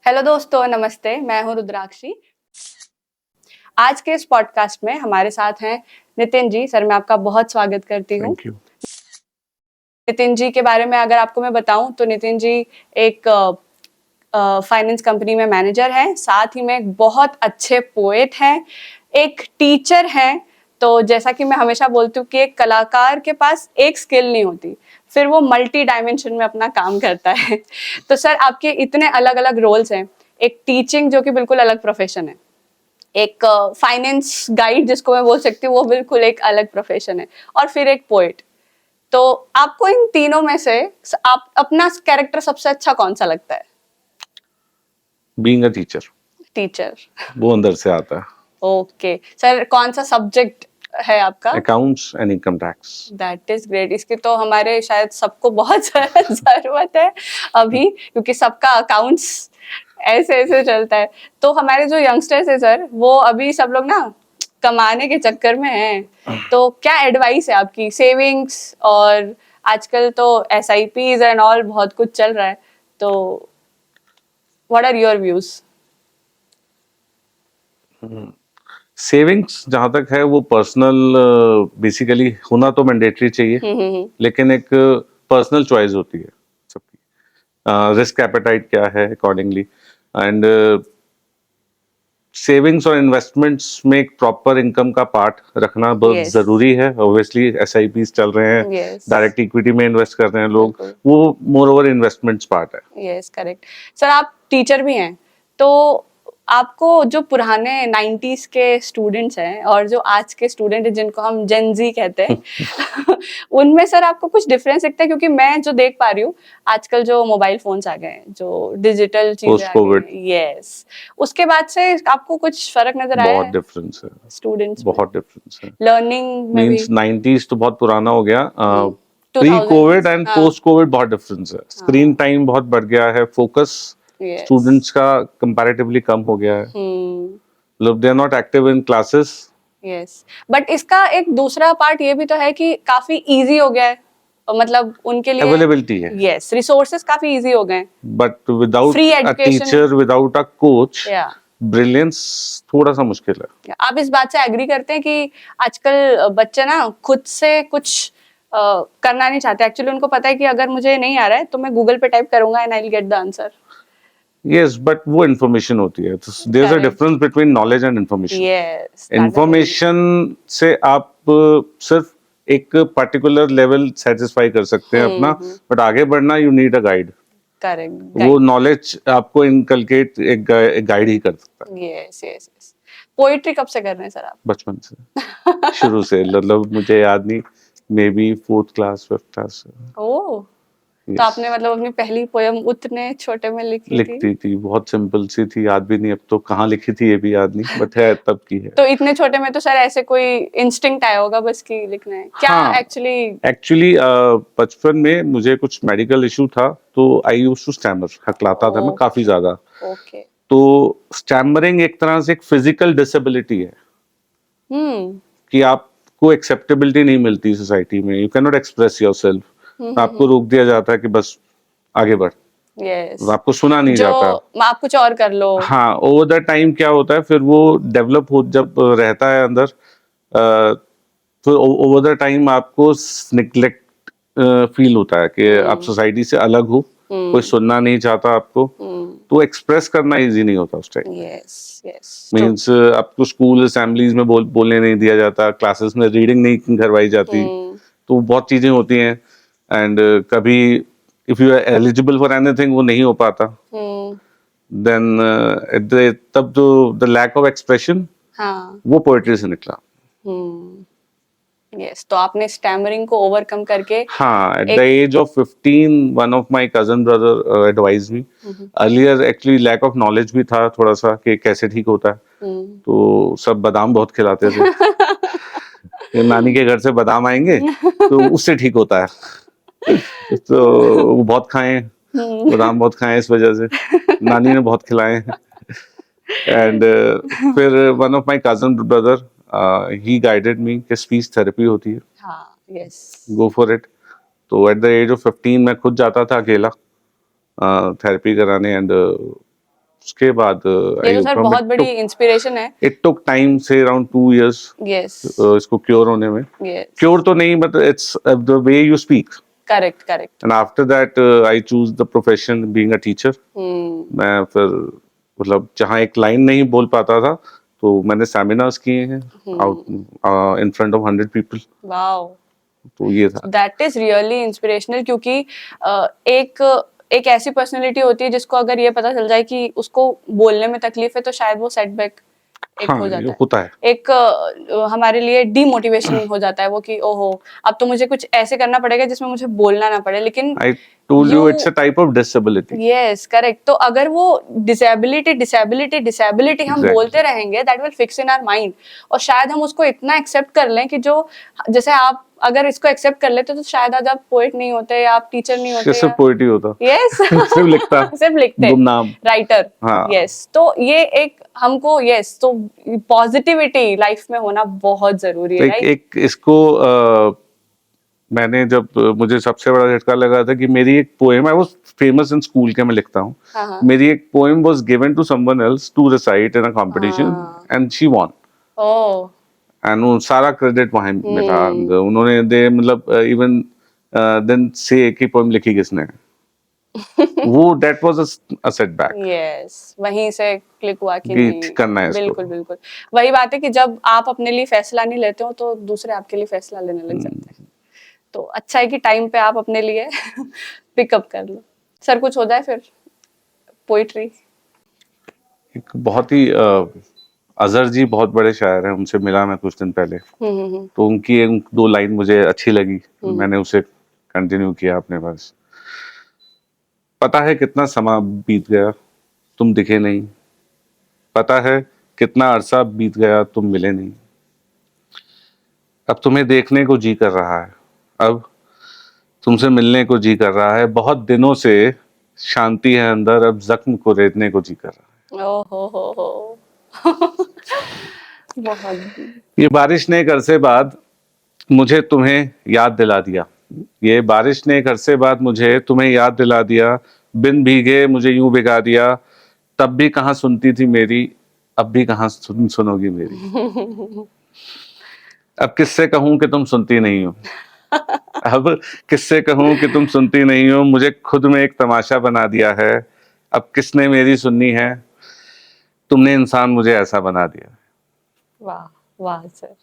Hello दोस्तों, नमस्ते। मैं हूं रुद्राक्षी। आज के इस पॉडकास्ट में हमारे साथ हैं नितिन जी। सर, मैं आपका बहुत स्वागत करती हूं। Thank you. नितिन जी के बारे में अगर आपको मैं बताऊं तो नितिन जी एक फाइनेंस कंपनी में मैनेजर हैं, साथ ही में एक बहुत अच्छे पोएट हैं, एक टीचर हैं। तो जैसा कि मैं हमेशा बोलती हूँ कि एक कलाकार के पास एक स्किल नहीं होती, फिर वो मल्टी डायमेंशन में अपना काम करता है। तो सर, आपके इतने अलग अलग रोल्स हैं। एक टीचिंग जो कि बिल्कुल अलग प्रोफेशन है, एक फाइनेंस गाइड जिसको मैं बोल सकती हूँ वो बिल्कुल एक अलग प्रोफेशन है, और फिर एक पोएट। तो आपको इन तीनों में से आप अपना कैरेक्टर सबसे अच्छा कौन सा लगता है? Being a teacher, teacher. वो अंदर से आता है। ओके सर, कौन सा सब्जेक्ट है आपका? Accounts and income tax. That is great. इसकी तो हमारे शायद सबको बहुत जरूरत है अभी, क्योंकि सबका अकाउंट्स ऐसे ऐसे चलता है। तो हमारे जो यंगस्टर्स है सर, वो अभी सब लोग ना कमाने के चक्कर में हैं। तो क्या एडवाइस है आपकी? सेविंग्स और आजकल तो SIPs एंड ऑल बहुत कुछ चल रहा है, तो what are your views? Savings जहां तक है वो पर्सनल, बेसिकली होना तो मैंडेटरी चाहिए, लेकिन एक पर्सनल चॉइस होती है सबकी। रिस्क एपेटाइट क्या है अकॉर्डिंगली, एंड सेविंग्स और इन्वेस्टमेंट्स में एक प्रॉपर इनकम का पार्ट रखना बहुत Yes. जरूरी है। ऑब्वियसली SIPs चल रहे हैं, Yes. डायरेक्ट इक्विटी में इन्वेस्ट कर रहे हैं लोग, बिल्कुल। वो मोर ओवर इन्वेस्टमेंट्स पार्ट है। Yes, correct. सर, आप टीचर भी हैं, तो आपको जो पुराने 90s के स्टूडेंट्स हैं और जो आज के स्टूडेंट हैं जिनको हम जेन जी कहते हैं उनमें सर आपको कुछ डिफरेंस दिखता है? क्योंकि मैं जो देख पा रही हूँ आजकल जो मोबाइल फोन्स आ गए हैं, जो डिजिटल चीजें पोस्ट आ कोविड गई हैं, यस, उसके बाद से आपको कुछ फर्क नजर आया बहुत है डिफरेंस है, स्टूडेंट्स में, बहुत डिफरेंस है। लर्निंग में भी? मींस 90s तो बहुत पुराना हो गया, प्री 2000, कोविड एंड हाँ, पोस्ट कोविड बहुत डिफरेंस है। स्क्रीन टाइम बहुत बढ़ गया है, फोकस यस, स्टूडेंट्स का कंपैरेटिवली कम हो गया है, मतलब they are not active in classes. Yes. But इसका एक दूसरा पार्ट ये भी तो है कि काफी इजी हो गया है, मतलब उनके लिए अवेलेबिलिटी है, यस, रिसोर्सेज काफी इजी हो गए, but without free a education. Teacher, without a coach, या ब्रिलियंस थोड़ा सा मुश्किल है। आप इस बात से एग्री करते हैं कि आजकल बच्चे ना खुद से कुछ करना नहीं चाहते? एक्चुअली उनको पता है कि अगर मुझे नहीं आ रहा है तो मैं गूगल पे टाइप करूंगा and I will get the answer. Yes, but वो इंफॉर्मेशन होती है, there is a correct. Difference between knowledge and information. Yes, that I agree. Information से आप सिर्फ एक पर्टिकुलर लेवल सेटिस्फाई कर सकते हैं अपना, बट आगे बढ़ना you need a guide. Correct, वो गाइड। नॉलेज आपको इनकलकेट एक गाइड ही कर सकता है। Yes yes yes. पोइट्री कब से कर रहे हैं सर आप? बचपन से, शुरू से, मतलब मुझे याद नहीं, may be fourth class fifth class से। ओह, तो यस, आपने मतलब अपनी पहली पोयम उतने छोटे में लिखी थी? लिखती थी, बहुत सिंपल सी थी, याद भी नहीं अब तो, कहाँ लिखी थी ये भी याद नहीं, बट है तब की है। तो इतने छोटे में तो सर ऐसे कोई इंस्टिंक्ट आया होगा बस कि लिखना है क्या हाँ, एक्चुअली? एक्चुअली बचपन में मुझे कुछ मेडिकल इशू था, तो आई यूज्ड टू स्टैमर, हकलाता था मैं काफी ज्यादा। ओके। तो स्टैमरिंग एक तरह से एक फिजिकल डिसेबिलिटी है, कि आपको एक्सेप्टेबिलिटी नहीं मिलती सोसाइटी में, you can not express yourself, आपको रोक दिया जाता है कि बस आगे बढ़, यस, आपको सुना नहीं जो जाता। आप कुछ और कर लो। हाँ, ओवर द टाइम क्या होता है फिर वो डेवलप हो, जब रहता है अंदर, तो ओवर द टाइम आपको निग्लेक्ट फील होता है कि आप सोसाइटी से अलग हो, कोई सुनना नहीं चाहता आपको, तो एक्सप्रेस करना इजी नहीं होता उस time. Yes yes, true. Means आपको स्कूल असेंबलीज में बोलने नहीं दिया जाता, क्लासेस में रीडिंग नहीं करवाई जाती, तो बहुत चीजें होती हैं, एंड कभी if you are eligible for anything वो नहीं हो पाता, देन तब जो द लैक ऑफ एक्सप्रेशन, हाँ। वो पोएट्री से निकला। यस, तो आपने स्टैमरिंग को ओवरकम करके हाँ, at the एक age of 15 one of my cousin brother advised me, earlier actually lack of knowledge भी था थोड़ा सा कि कैसे ठीक होता है, तो सब बादाम बहुत खिलाते थे कि नानी के घर से बादाम आएंगे तो उससे ठीक होता है तो वो बहुत खाए, बादाम बहुत खाए, इस वजह से नानी ने बहुत खिलाए। एंड फिर one of my cousin brother he guided मी कि स्पीच थेरेपी होती है, हाँ, यस। Go for it. तो एट द एज ऑफ 15 मैं खुद जाता था अकेला थेरेपी कराने, एंड उसके बाद ये तो सर बहुत बड़ी इंस्पिरेशन है। इट टुक टाइम से अराउंड 2 years यस इसको क्योर होने में। यस क्योर तो नहीं, but it's the way you speak. Correct correct and after that I choose the profession being a teacher. मैं फिर मतलब जहाँ एक लाइन नहीं बोल पाता था तो मैंने सेमिनार्स किए हैं out in front of 100 people. Wow तो ये था। दैट इज रियली इंस्पिरेशनल क्योंकि एक एक ऐसी पर्सनालिटी होती है जिसको अगर ये पता चल जाए कि उसको बोलने में तकलीफ है तो शायद वो सेटबैक एक हाँ, हो ये जाता है। होता है। एक हमारे लिए डीमोटिवेशन हो जाता है वो कि ओहो अब तो मुझे कुछ ऐसे करना पड़ेगा जिसमें मुझे बोलना ना पड़े। लेकिन I told you it's a type of disability. Yes correct. तो अगर वो डिसेबिलिटी डिसेबिलिटी डिसेबिलिटी हम Exactly. बोलते रहेंगे that will fix in our mind और शायद हम उसको इतना एक्सेप्ट कर लें कि जो जैसे आप अगर इसको एक्सेप्ट कर लेते तो शायद आज आप पोएट नहीं होते या आप टीचर नहीं होते सिर्फ पोइट्री होता। यस सिर्फ लिखता। सिर्फ लिखते गुमनाम। राइटर। हाँ। यस तो ये एक हमको यस तो पॉजिटिविटी लाइफ में होना बहुत जरूरी तो है राइट। एक इसको मैंने जब मुझे सबसे बड़ा झटका लगा था कि मेरी एक poem, I was famous in school के मैं लिखता हूँ, हाँ। मेरी एक poem was given to someone else to recite in a competition and she won. Oh and वो सारा क्रेडिट वहां मिला। उन्होंने दे मतलब इवन देन से कि पोएम लिखी किसने। वो that was a setback. Yes वहीं से क्लिक हुआ कि कि नहीं करना है इसको। बिल्कुल बिल्कुल वही बात है कि जब आप अपने लिए फैसला नहीं लेते हो तो दूसरे आपके लिए फैसला लेने लग जाते हैं। तो अच्छा है कि टाइम पे आप अपने लिए पिकअप कर लो। सर कुछ हो जाए फिर पोइट्री। एक बहुत ही अजहर जी बहुत बड़े शायर हैं, उनसे मिला मैं कुछ दिन पहले। तो उनकी एक दो लाइन मुझे अच्छी लगी, मैंने उसे कंटिन्यू किया अपने पास। पता है कितना समा बीत गया तुम दिखे नहीं, पता है कितना अरसा बीत गया तुम मिले नहीं, अब तुम्हें देखने को जी कर रहा है, अब तुमसे मिलने को जी कर रहा है, बहुत दिनों से शांति है अंदर, अब जख्म को रेतने को जी कर रहा है। हो बहुत ये बारिश ने एक अरसे बाद मुझे तुम्हें याद दिला दिया, ये बारिश ने एक अरसे बाद मुझे तुम्हें याद दिला दिया, बिन भीगे मुझे यूं भिगा दिया, तब भी कहाँ सुनती थी मेरी, अब भी कहाँ सुनोगी मेरी। अब किससे कहूं कि तुम सुनती नहीं हो, अब किससे कहूं कि तुम सुनती नहीं हो, मुझे खुद में एक तमाशा बना दिया है, अब किसने मेरी सुननी है, तुमने इंसान मुझे ऐसा बना दिया। वाह वाह सर।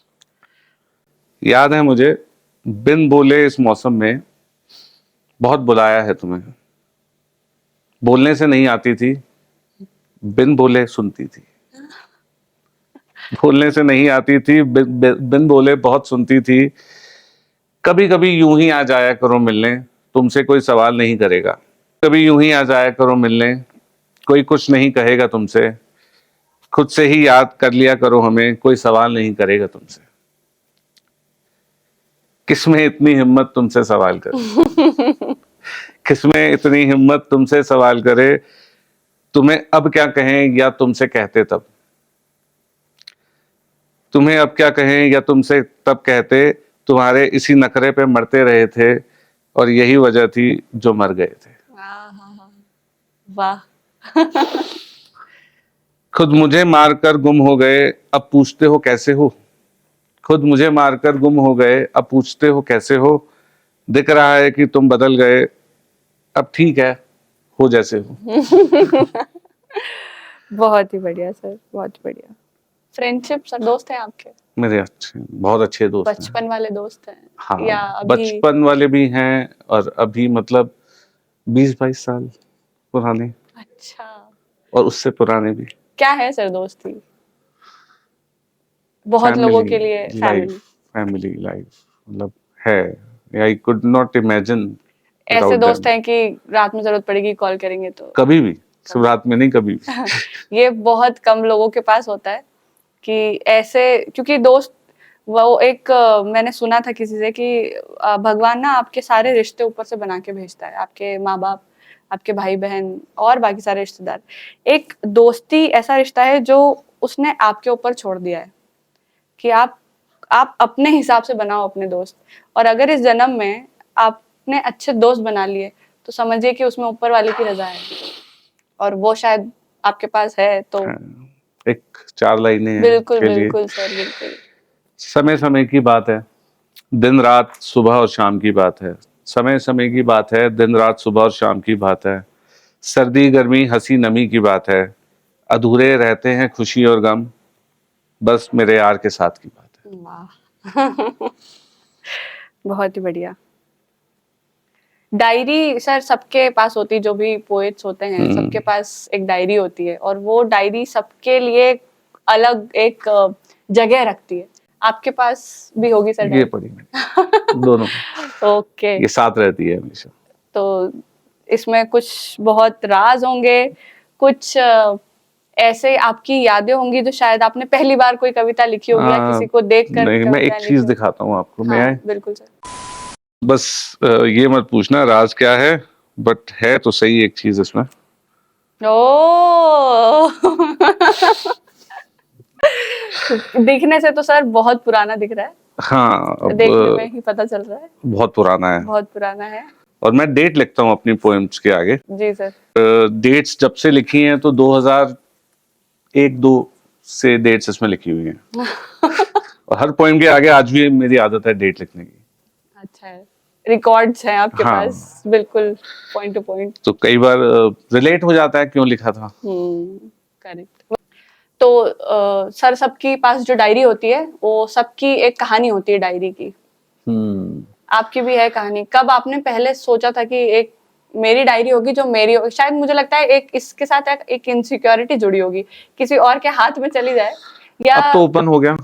याद है मुझे बिन बोले इस मौसम में बहुत बुलाया है तुम्हें, बोलने से नहीं आती थी, बिन बोले सुनती थी, बोलने से नहीं आती थी, बिन बोले बहुत सुनती थी, कभी कभी यूं ही आ जाया करो मिलने, तुमसे कोई सवाल नहीं करेगा, कभी यूं ही आ जाया करो मिलने, कोई कुछ नहीं कहेगा तुमसे, खुद से ही याद कर लिया करो हमें, कोई सवाल नहीं करेगा तुमसे। किसमें इतनी हिम्मत तुमसे सवाल करे, किसमें इतनी हिम्मत तुमसे सवाल करे, तुम्हें अब क्या कहें या तुमसे कहते तब, तुम्हें अब क्या कहें या तुमसे तब कहते, तुम्हारे इसी नखरे पे मरते रहे थे और यही वजह थी जो मर गए थे। वाह खुद मुझे मारकर गुम हो गए अब पूछते हो कैसे हो, खुद मुझे मारकर गुम हो गए अब पूछते हो कैसे हो, दिख रहा है कि तुम बदल गए, अब ठीक है हो जैसे हो। बहुत ही बढ़िया सर बहुत बढ़िया। फ्रेंडशिप सर दोस्त हैं आपके? मेरे अच्छे बहुत अच्छे दोस्त हैं। बचपन वाले दोस्त हैं? हाँ या अभी? बचपन वाले भी हैं और अभी मतलब 20-22 साल पुराने। अच्छा और उससे पुराने भी। क्या है सर दोस्ती? बहुत लोगों के लिए फैमिली लाइफ मतलब है, आई कुड नॉट इमेजिन। ऐसे दोस्त हैं कि रात में जरूरत पड़ेगी कॉल करेंगे तो कभी भी, सिर्फ रात में नहीं कभी भी। ये बहुत कम लोगों के पास होता है कि ऐसे, क्योंकि दोस्त वो एक मैंने सुना था किसी से कि भगवान ना आपके सारे रिश्ते ऊपर से बना के भेजता है, आपके माँ बाप, आपके भाई बहन और बाकी सारे रिश्तेदार। एक दोस्ती ऐसा रिश्ता है जो उसने आपके ऊपर छोड़ दिया है कि आप अपने हिसाब से बनाओ अपने दोस्त। और अगर इस जन्म में आपने अच्छे दोस्त बना लिए तो समझिए कि उसमें ऊपर वाले की रजा है और वो शायद आपके पास है तो हाँ, एक 4 लाइनें हैं बिल्कुल के लिए। बिल्कुल सर, बिल्कुल। समय समय की बात है, दिन रात सुबह और शाम की बात है। समय समय की बात है, दिन रात सुबह और शाम की बात है। सर्दी गर्मी हंसी नमी की बात है। अधूरे रहते हैं खुशी और गम, बस मेरे यार के साथ की बात है। वाह बहुत ही बढ़िया। डायरी सर सबके पास होती, जो भी पोएट्स होते हैं सबके पास एक डायरी होती है, और वो डायरी सबके लिए अलग एक जगह रखती है। आपके पास भी होगी सर ये डायरी? पढ़ी मैंने दोनों, ओके, ये साथ रहती है हमेशा। तो इसमें कुछ बहुत राज होंगे, कुछ ऐसे आपकी यादें होंगी जो शायद आपने पहली बार कोई कविता लिखी होगी या किसी को देख कर नहीं, मैं एक कविता लिखी चीज होगी। दिखाता हूँ आपको। मैं हाँ बिल्कुल सर। बस ये मत पूछना राज क्या है, बट है तो सही एक चीज इसमें। ओ दिखने से तो सर बहुत पुराना दिख रहा है, हाँ, अब देखने में ही पता चल रहा है बहुत पुराना है, बहुत पुराना है। और मैं डेट लिखता हूँ अपनी पोएम्स के आगे। जी सर। डेट्स जब से लिखी हैं तो 2001-2 से डेट्स इसमें लिखी हुई हैं। और हर पोएम के आगे आज भी मेरी आदत है डेट लिखने की। अच्छा है, रिकॉर्ड्स हैं आपके हाँ। पास, बिल्कुल पॉइंट टू पॉइंट। तो कई बार रिलेट हो जाता है क्यों लिखा था। करेक्ट। तो सर सबकी पास जो डायरी होती है वो सबकी एक कहानी होती है डायरी की। आपकी भी है कहानी? कब आपने पहले सोचा था कि एक मेरी डायरी होगी जो मेरी होगी? शायद मुझे लगता है एक इसके साथ एक इनसिक्योरिटी जुड़ी होगी, किसी और के हाथ में चली जाए या अब तो ओपन हो गया।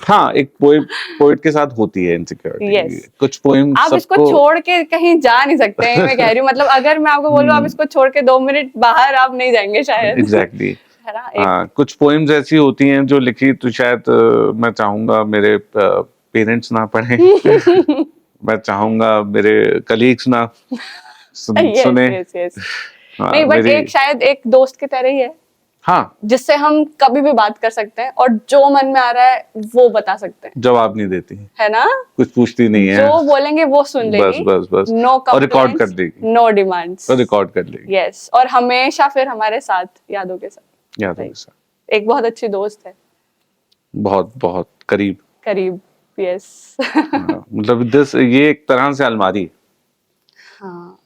हाँ, एक पोएट के साथ होती है इनसिक्योरिटी। Yes. कुछ पोएम आप इसको सबको छोड़ के कहीं जा नहीं सकते हैं, मैं कह रही हूँ। मतलब अगर मैं आपको बोलूँ आप इसको छोड़ के 2 मिनट बाहर आप नहीं जाएंगे शायद। एग्जैक्टली है ना? हाँ, कुछ पोएम्स ऐसी होती हैं जो लिखी तो शायद मैं चाहूंगा मेरे पेरेंट्स ना पढ़ें। मैं चाहूंगा मेरे कलीग्स ना सुने। Yes yes. हाँ, नहीं, बट मेरी एक शायद एक दोस्त की तरह ही है, हाँ, जिससे हम कभी भी बात कर सकते हैं और जो मन में आ रहा है वो बता सकते हैं। जवाब नहीं देती, है ना? कुछ पूछती नहीं है, जो बोलेंगे वो सुन बस लेगी। बस बस, नो और रिकॉर्ड कर कंप्लेंट्स, देगी, नो डिमांड्स। और रिकॉर्ड कर लेगी। यस, और हमेशा फिर हमारे साथ, यादों के साथ। याद है Right. सर, एक बहुत अच्छी दोस्त है, बहुत बहुत करीब। करीब। यस हाँ, मतलब ये एक तरह से अलमारी है। हाँ।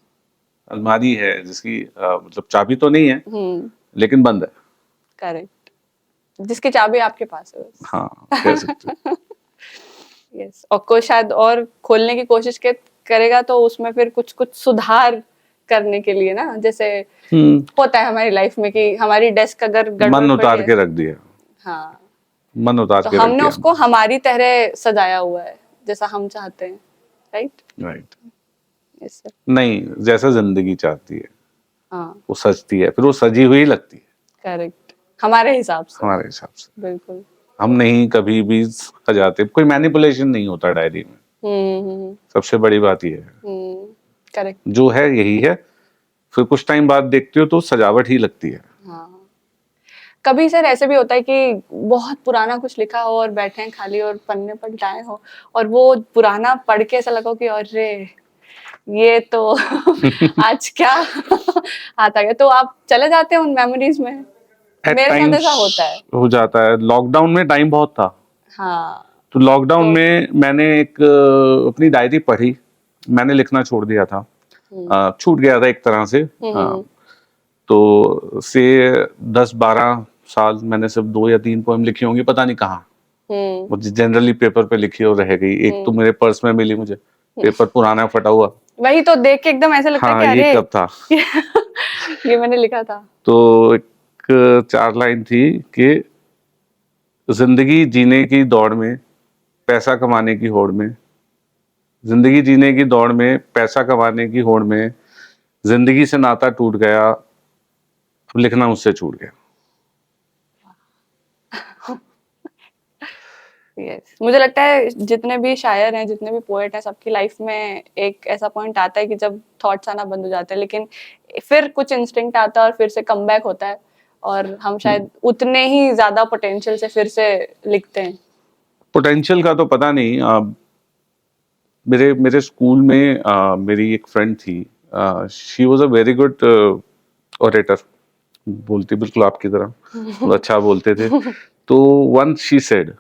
अलमारी है जिसकी मतलब चाबी तो नहीं है लेकिन बंद है। करेक्ट, जिसकी चाबी आपके पास है बस। हाँ, कह सकते हैं। यस, और कोई शायद और खोलने की कोशिश करेगा तो उसमें फिर कुछ कुछ सुधार करने के लिए ना, जैसे होता है हमारी लाइफ में कि हमारी डेस्क अगर मन गड़बड़ पड़ी उतार है। के रख दिया, हाँ, मन उतार तो के रख हमने दिया उसको हमारी तरह सजाया हुआ है, जैसा हम चाहते हैं। राइट। राइट। Yes sir. नहीं, जैसा जिंदगी चाहती है हाँ वो सजती है, फिर वो सजी हुई लगती है करेक्ट, हमारे हिसाब से। हमारे हिसाब से। बिल्कुल। हम नहीं कभी भी सजाते, कोई मैनिपुलेशन नहीं होता डायरी में। सबसे बड़ी बात ये है, करेक्ट। जो है यही है, फिर कुछ टाइम बाद देखते हो तो सजावट ही लगती है। हाँ, कभी सर ऐसे भी होता है कि बहुत पुराना कुछ लिखा हो और बैठे हैं खाली और पन्ने पर लाए हो और वो पुराना पढ़ के ऐसा लगा हो कि अरे ये तो आज क्या हाथ आ गया, तो आप चले जाते हैं उन मेमोरीज में? एट मेरे साथ टाइम्स ऐसा होता है। हो जाता है। लॉकडाउन में टाइम बहुत था, हाँ तो लॉकडाउन तो में मैंने एक अपनी डायरी पढ़ी। मैंने लिखना छोड़ दिया था, छूट गया था एक तरह से। हाँ, तो से 10-12 साल मैंने सिर्फ 2 या 3 पोएम लिखी होंगी, पता नहीं कहाँ। वो जनरली पेपर पे लिखी और रह गई। एक तो मेरे पर्स में मिली मुझे, पेपर पुराना फटा हुआ। वही तो देख के एकदम ऐसा लगता है हाँ, कि ये अरे कब था। ये मैंने लिखा था। तो एक 4 लाइन थी कि जिंदगी जीने की दौड़ में, पैसा कमाने की होड़ में, जिंदगी जीने की दौड़ में, पैसा कमाने की होड़ में, जिंदगी से नाता टूट गया, अब लिखना मुझसे छूट गया। यस, मुझे लगता है जितने भी शायर हैं, जितने भी पोएट हैं, सबकी लाइफ में एक ऐसा पॉइंट आता है कि जब थॉट्स आना बंद हो जाते हैं, लेकिन फिर कुछ इंस्टिंक्ट आता है और फिर से कमबैक होता है और हम शायद उतने ही ज्यादा पोटेंशियल से फिर से लिखते हैं। पोटेंशियल का तो पता नहीं। मेरे स्कूल में मेरी एक फ्रेंड थी, she was a very good orator. बोलती बिल्कुल आपकी तरह, बहुत अच्छा बोलते थे। तो once she said,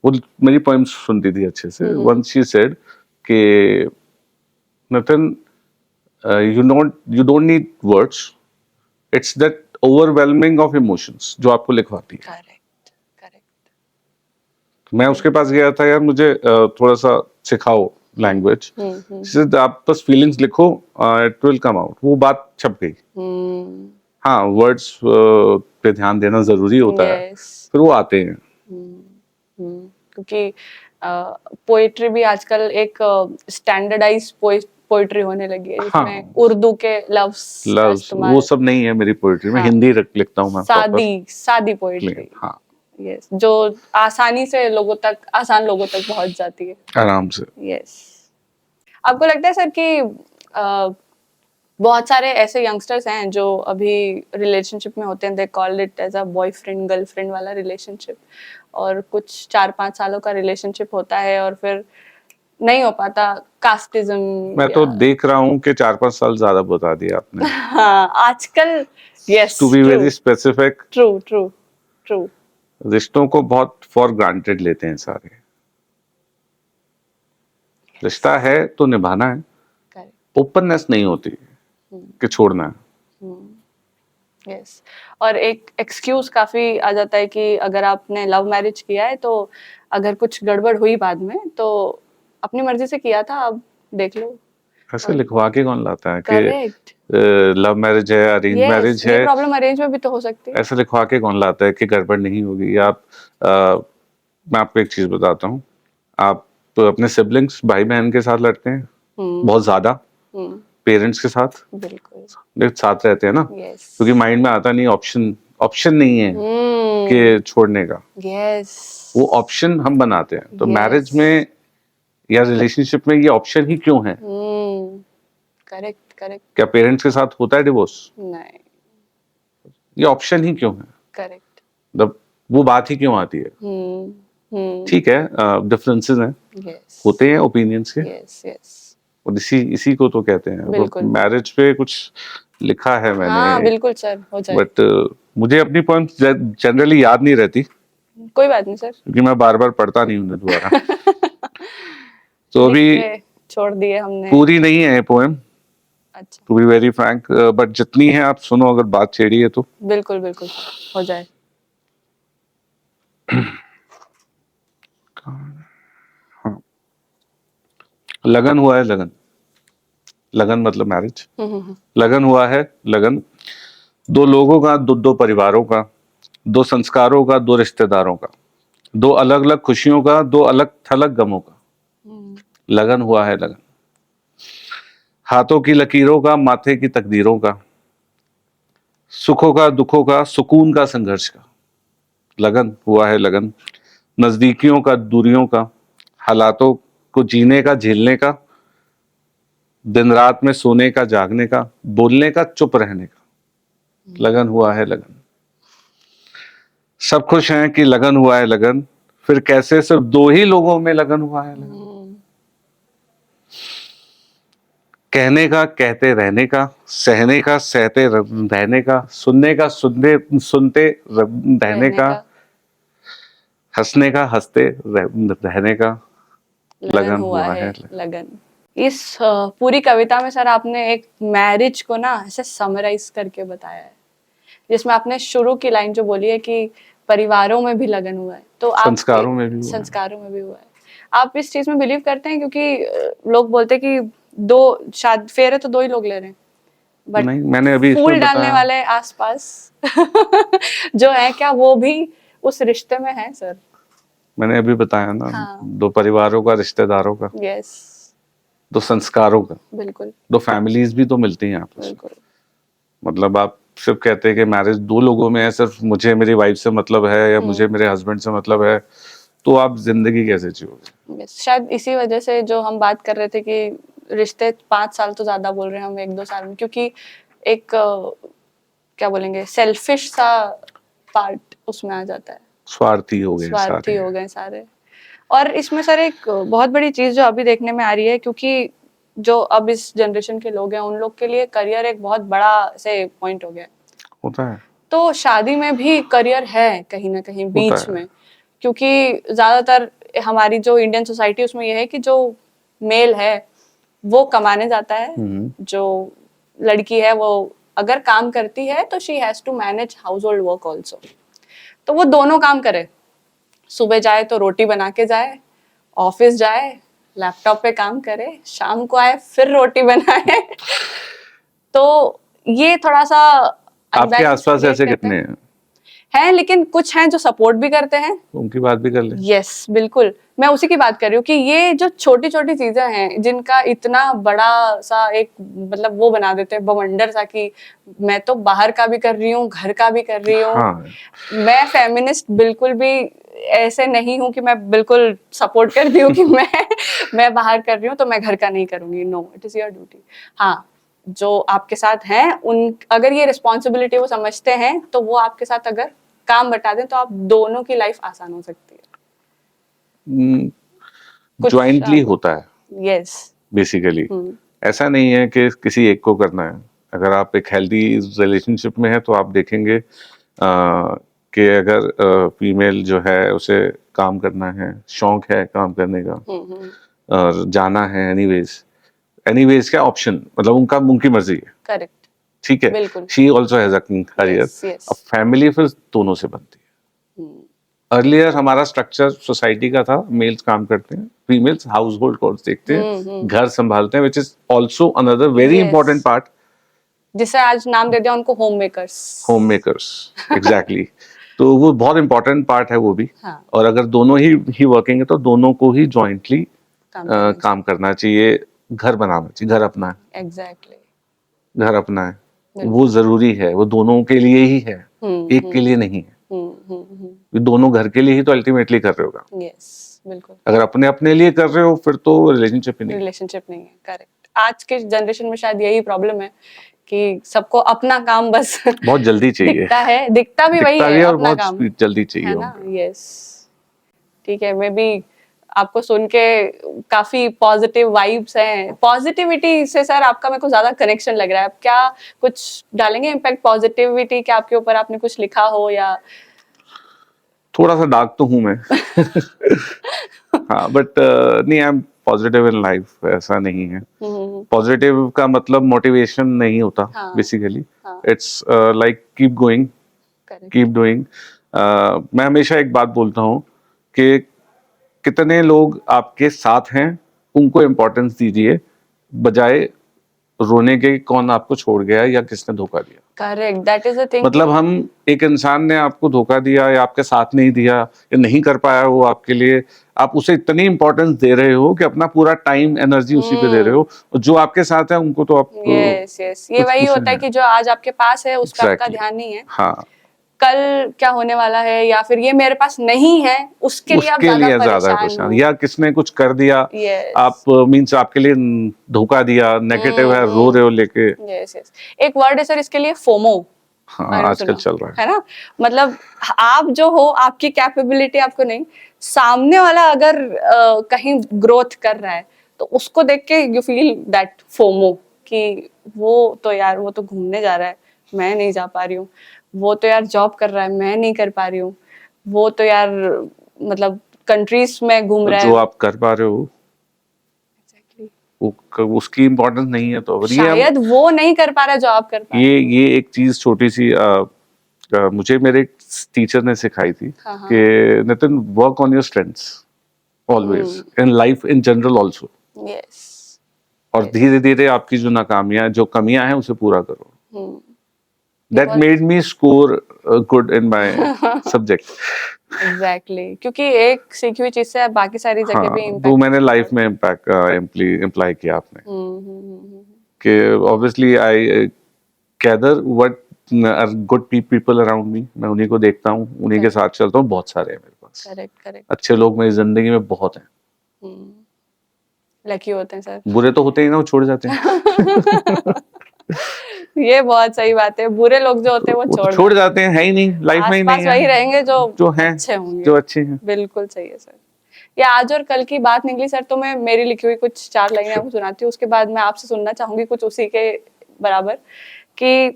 वो मेरी पोएम्स सुनती थी अच्छे से। once she said कि Nitin, you don't need words, it's that overwhelming of emotions जो आपको लिखवाती है। Correct, correct. मैं उसके पास गया था, यार मुझे थोड़ा सा सिखाओ लैंग्वेज। आप बस फीलिंग्स लिखो, इट विल कम आउट। वो बात छप गई। हाँ, वर्ड्स पे ध्यान देना जरूरी होता है, यस। फिर वो आते हैं। क्योंकि पोएट्री भी आजकल एक स्टैंडर्डाइज पोएट्री होने लगी है, जिसमें हाँ, उर्दू के लफ्ज का लव्स इस्तेमाल, वो सब नहीं है मेरी पोइट्री में। हाँ, हिंदी लिखता हूँ मैं प्रॉपर, सादी पोएट्री, हाँ, यस, जो आसानी से आसान लोगों तक पहुंच जाती है, आराम से। यस। आपको लगता है सर कि बहुत सारे ऐसे यंगस्टर्स हैं जो अभी रिलेशनशिप में होते हैं, they called it as a boyfriend girlfriend वाला रिलेशनशिप, और कुछ 4-5 सालों का रिलेशनशिप होता है और फिर नहीं हो पाता, कास्टिज्म मैं तो देख रहा हूँ कि 4-5 साल ज्यादा बता दिया आपने। हाँ, आजकल, yes, to be very specific, true true true. रिश्तों को बहुत फॉर ग्रांटेड लेते हैं सारे। रिश्ता है तो निभाना है, ओपननेस नहीं होती कि छोड़ना है। यस। और एक एक्सक्यूज काफी आ जाता है कि अगर आपने लव मैरिज किया है तो अगर कुछ गड़बड़ हुई बाद में तो अपनी मर्जी से किया था, अब देख लो। ऐसे लिखवा के कौन लाता है कि करेक्ट, लव मैरिज है, अरेंज मैरिज ये है, प्रॉब्लम अरेंज में भी तो हो सकती है। ऐसे लिखवा के कौन लाता है कि गड़बड़ नहीं होगी। आप मैं आपको एक चीज बताता हूँ, आप अपने सिबलिंग्स भाई बहन के साथ लड़ते हैं बहुत ज्यादा, पेरेंट्स के साथ बिल्कुल साथ रहते हैं ना, यस, क्योंकि माइंड में आता नहीं, ऑप्शन नहीं है कि छोड़ने का, यस, वो ऑप्शन हम बनाते हैं। तो Yes. मैरिज में या रिलेशनशिप में ये ऑप्शन ही क्यों है? करेक्ट करेक्ट, क्या पेरेंट्स के साथ होता है डिवोर्स? नहीं, ये ऑप्शन ही क्यों है? करेक्ट, मतलब वो बात ही क्यों आती है? ठीक है, डिफरेंसेस हैं, यस, होते हैं ओपिनियंस के, यस यस, और इसी को तो कहते हैं। बिल्कुल। मैरिज पे कुछ लिखा है मैंने, हाँ बिल्कुल सर, हो जाए, बट मुझे अपनी पॉइंट जनरली याद नहीं रहती, कोई बात नहीं सर, क्योंकि मैं बार बार पढ़ता नहीं हूँ दोबारा। तो अभी लिख के छोड़ दिए हमने, पूरी नहीं है पोएम, अच्छा, to be very frank, but जितनी है आप सुनो, अगर बात छेड़ी है तो। बिल्कुल बिल्कुल, हो जाए। हाँ, लगन हुआ है लगन, लगन मतलब मैरिज, लगन हुआ है लगन, दो लोगों का, दो परिवारों का, दो संस्कारों का, दो रिश्तेदारों का, दो अलग अलग खुशियों का, दो अलग थलग गमों का, लगन हुआ है लगन, हाथों की लकीरों का, माथे की तकदीरों का, सुखों का, दुखों का, सुकून का, संघर्ष का, लगन हुआ है लगन, नजदीकियों का, दूरियों का, हालातों को जीने का, झेलने का, दिन रात में सोने का, जागने का, बोलने का, चुप रहने का, लगन हुआ है लगन। सब खुश हैं कि लगन हुआ है लगन, फिर कैसे सिर्फ दो ही लोगों में लगन हुआ है लगन। कहने का, कहते रहने का, सहने का, सहते रहने का, सुनने का, सुनते रहने का, हंसने का, हंसते रहने का, लगन हुआ है लगन। इस पूरी कविता में सर आपने एक मैरिज को ना ऐसे समराइज करके बताया है, जिसमें आपने शुरू की लाइन जो बोली है कि परिवारों में भी लगन हुआ है, तो आप संस्कारों में भी हुआ है। संस्कारों में भी हुआ है। आप इस चीज में बिलीव करते हैं? क्योंकि लोग बोलते हैं कि दो शादी फेरे तो दो ही लोग ले रहे हैं, बट नहीं, मैंने अभी फूल डालने वाले आसपास जो है, क्या वो भी उस रिश्ते में है सर? मैंने अभी बताया ना, हाँ, दो परिवारों का, रिश्तेदारों का, यस, दो संस्कारों का, बिल्कुल, दो फैमिलीज भी तो मिलती हैं आपस में। बिल्कुल, मतलब आप सिर्फ कहते हैं कि मैरिज दो लोगों में है, सिर्फ मुझे मेरी वाइफ से मतलब है या मुझे मेरे हस्बैंड से मतलब है, तो आप जिंदगी कैसे जियोगे? शायद इसी वजह से जो हम बात कर रहे थे कि रिश्ते 5 साल तो ज्यादा बोल रहे हैं हम 1-2 साल में, क्योंकि एक क्या बोलेंगे, सेल्फिश सा पार्ट उसमें आ जाता है, स्वार्थी हो गए स्वार्थी सारे। हो गए सारे। और इसमें सर एक बहुत बड़ी चीज जो अभी देखने में आ रही है, क्योंकि जो अब इस जनरेशन के लोग हैं उन लोग के लिए करियर एक बहुत बड़ा से पॉइंट हो गया है, होता है। तो शादी में भी करियर है कहीं ना कहीं होता बीच है। में, क्योंकि ज्यादातर हमारी जो इंडियन सोसाइटी उसमें यह है कि जो मेल है वो कमाने जाता है, जो लड़की है वो अगर काम करती है तो she has to manage household work also. तो वो दोनों काम करे, सुबह जाए तो रोटी बना के जाए, ऑफिस जाए लैपटॉप पे काम करे, शाम को आए फिर रोटी बनाए। तो ये थोड़ा सा आपके unbalance आसपास create ऐसे करते कितने हैं? हैं, लेकिन कुछ हैं जो सपोर्ट भी करते हैं। उनकी बात भी कर ले। यस बिल्कुल, मैं उसी की बात कर रही हूँ कि ये जो छोटी छोटी चीजें हैं जिनका इतना बड़ा सा एक मतलब वो बना देते हैं बवंडर सा कि मैं तो बाहर का भी कर रही हूँ, घर का भी कर रही हूँ। हाँ, मैं फेमिनिस्ट बिल्कुल भी ऐसे नहीं हूँ कि मैं बिल्कुल सपोर्ट करती हूँ कि मैं बाहर कर रही हूँ तो मैं घर का नहीं करूंगी। No, it is your duty. हाँ, जो आपके साथ हैं उन अगर ये रिस्पॉन्सिबिलिटी वो समझते हैं तो वो आपके साथ अगर काम बटा दें तो आप दोनों की लाइफ आसान हो सकती है। कुछ ज्वाइंटली होता है यस। बेसिकली। ऐसा नहीं है कि किसी एक को करना है। अगर आप एक हेल्दी रिलेशनशिप में है तो आप देखेंगे कि अगर फीमेल जो है उसे काम करना है, शौक है काम करने का और जाना है एनीवेज क्या ऑप्शन, मतलब उनकी मर्जी है। करेक्ट, ठीक है, बिल्कुल। She also has a career. Yes, yes. अब फैमिली फिर दोनों से बनती है। अर्लियर हमारा स्ट्रक्चर सोसाइटी का था, मेल्स काम करते हैं, फीमेल्स हाउस होल्ड कोर्स देखते हैं, घर संभालते हैं, which is also another very Yes. Important part. जिसे आज नाम दे दिया उनको home makers. Home makers, exactly. तो वो बहुत इंपॉर्टेंट पार्ट है वो भी। हाँ। और अगर दोनों ही वर्किंग है तो दोनों को ही जॉइंटली काम करना चाहिए। घर बनाना चाहिए, घर अपना है। एग्जैक्टली, घर अपना है, वो जरूरी है, वो दोनों के लिए ही है, एक के लिए नहीं है। ये दोनों घर के लिए ही तो अल्टीमेटली कर रहे होगा। यस बिल्कुल। अगर अपने अपने लिए कर रहे हो फिर तो रिलेशनशिप ही नहीं। रिलेशनशिप नहीं है, करेक्ट। आज के जनरेशन में शायद यही प्रॉब्लम है कि सबको अपना काम बस बहुत जल्दी चाहिए, दिखता भी वही है और अपना बहुत काम, जल्दी चाहिए है ना। उनको। यस, ठीक है। मैं भी आपको सुन के काफी पॉजिटिव वाइब्स हैं, पॉजिटिविटी से सर आपका मेरे को ज्यादा कनेक्शन लग रहा है। आप क्या कुछ डालेंगे इम्पैक्ट पॉजिटिविटी के आपके ऊपर, आपने कुछ लिखा हो या? थोड़ा सा डार्क तो हूं मैं। हाँ, बट नहीं, I am positive in life, ऐसा नहीं है। पॉजिटिव का मतलब मोटिवेशन नहीं होता basically. It's like keep going, keep doing. मैं हमेशा एक बात बोलता हूँ कि कितने लोग आपके साथ हैं उनको इम्पोर्टेंस दीजिए, बजाय रोने के कौन आपको छोड़ गया या किसने धोखा दिया। Correct, that is the thing. मतलब हम एक इंसान ने आपको धोखा दिया या आपके साथ नहीं दिया या नहीं कर पाया वो आपके लिए, आप उसे इतनी इंपॉर्टेंस दे रहे हो कि अपना पूरा टाइम एनर्जी उसी पे दे रहे हो, और जो आपके साथ है उनको तो आप यस यस, ये वही होता है कि जो आज आपके पास है उस पर आपका ध्यान नहीं है। हाँ, कल क्या होने वाला है या फिर ये मेरे पास नहीं है उसके लिए आप ज्यादा परेशान हो। या किसने कुछ कर दिया, आप मींस आपके लिए धोखा दिया, नेगेटिव है, रो रहे हो लेके। यस यस, एक वर्ड है सर इसके लिए, फोमो। हाँ, आजकल चल रहा है ना। मतलब आप जो हो, आपकी कैपेबिलिटी आपको नहीं, सामने वाला अगर कहीं ग्रोथ कर रहा है तो उसको देख के यू फील दैट फोमो कि वो तो यार वो तो घूमने जा रहा है, मैं नहीं जा पा रही हूँ। वो तो यार जॉब कर रहा है, मैं नहीं कर पा रही हूँ। वो तो यार मतलब कंट्रीज में घूम रहा है। जो आप कर पा रहे हो उसकी इम्पोर्टेंस नहीं है, तो शायद वो नहीं कर पा रहा जो आप कर पा रहे हो। ये एक चीज छोटी सी मुझे मेरे टीचर ने सिखाई थी कि Nitin, work on your strengths always in life in general also. Yes, और धीरे धीरे आपकी जो नाकामियां, जो कमियां हैं उसे पूरा करो। That made me score good in my subject. Exactly, क्योंकि एक सीखी हुई चीज से बाकी सारी जगह भी इम्पैक्ट, वो मैंने लाइफ में इम्पैक्ट इम्प्लाई किया आपने कि obviously I gather what are good people around me, मैं उन्हीं को देखता हूँ, उन्हीं के साथ चलता हूँ। बहुत सारे हैं मेरे पास, करेक्ट, अच्छे लोग मेरी जिंदगी में बहुत हैं। लकी होते हैं सर। बुरे तो होते ही ना, वो छोड़ जाते हैं। ये बहुत सही बात है, बुरे लोग जो होते हैं वो छोड़ जाते हैं, है ही नहीं लाइफ में, ही नहीं है। वही रहेंगे जो हैं, अच्छे होंगे, जो अच्छे हैं। बिल्कुल सही है सर। ये आज और कल की बात निकली सर, तो मैं मेरी लिखी हुई कुछ 4 लाइनें आपको सुनाती हूँ, उसके बाद मैं आपसे सुनना चाहूंगी कुछ उसी के बराबर कि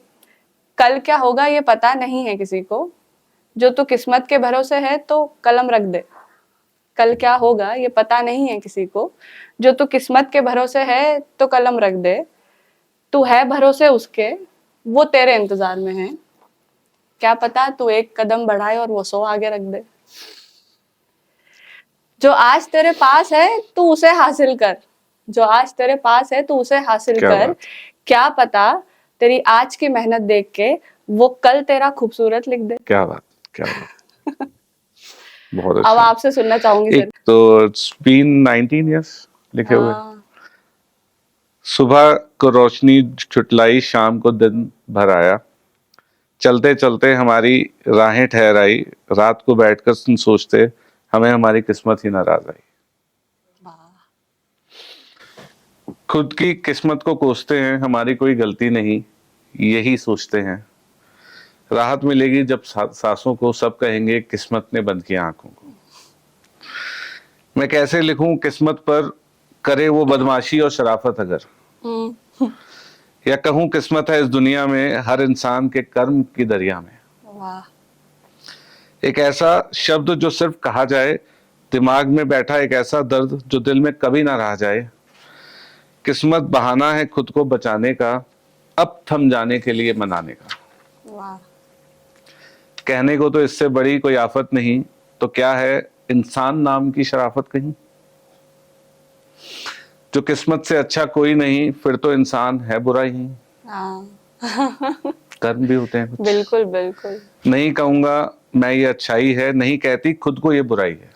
कल क्या होगा ये पता नहीं है किसी को, जो तू किस्मत के भरोसे है तो कलम रख दे। कल क्या होगा ये पता नहीं है किसी को, जो तू किस्मत के भरोसे है तो कलम रख दे। तू है भरोसे उसके, वो तेरे इंतजार में है। क्या पता तू एक कदम बढ़ाए और वो 100 आगे रख दे। जो आज तेरे पास है तू उसे हासिल कर, जो आज तेरे पास है तू उसे हासिल क्या कर। बात। क्या पता तेरी आज की मेहनत देख के वो कल तेरा खूबसूरत लिख दे। क्या बात, क्या बात। बहुत अब अच्छा। आपसे सुनना चाहूंगी एक तो इट्स बीन 19 इयर्स लिखे हुए। हाँ, सुबह को रोशनी छुटलाई, शाम को दिन भर आया। चलते चलते हमारी राहें ठहराई, रात को बैठकर सोचते हमें हमारी किस्मत ही नाराज आई। खुद की किस्मत को कोसते हैं, हमारी कोई गलती नहीं, यही सोचते हैं। राहत मिलेगी जब सांसों को, सब कहेंगे किस्मत ने बंद किया आंखों को। मैं कैसे लिखूं किस्मत पर, करे वो बदमाशी और शराफत अगर, या कहूं किस्मत है इस दुनिया में हर इंसान के कर्म की दरिया में। वाह। एक ऐसा शब्द जो सिर्फ कहा जाए, दिमाग में बैठा एक ऐसा दर्द जो दिल में कभी ना रह जाए। किस्मत बहाना है खुद को बचाने का, अब थम जाने के लिए मनाने का। वाह। कहने को तो इससे बड़ी कोई आफत नहीं, तो क्या है इंसान नाम की शराफत कहीं। जो किस्मत से अच्छा कोई नहीं, फिर तो इंसान है बुरा ही। हाँ। कर्म भी होते हैं कुछ। बिल्कुल बिल्कुल। नहीं कहूंगा मैं ये अच्छाई है, नहीं कहती खुद को ये बुराई है।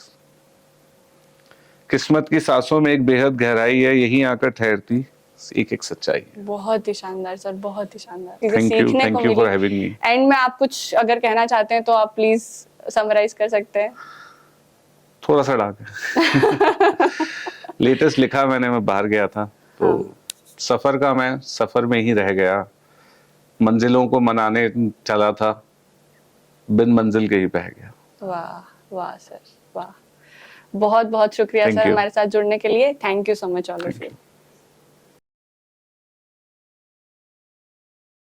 किस्मत की सांसों में एक बेहद गहराई है, यही आकर ठहरती एक एक सच्चाई है। बहुत ही शानदार सर, बहुत ही शानदार चीजें थैंक यू, सीखने को थैंक यू फॉर मिली। Having me. एंड में आप कुछ अगर कहना चाहते हैं तो आप प्लीज समराइज कर सकते हैं। थोड़ा सा डाक लेटेस्ट लिखा मैं बाहर गया था तो सफर का मैं सफर में ही रह गया, मंजिलों को मनाने चला था, बिन मंजिल के ही बह गया। वाह वाह सर, वाह। बहुत बहुत शुक्रिया Thank सर you. हमारे साथ जुड़ने के लिए। Thank you so much all of you.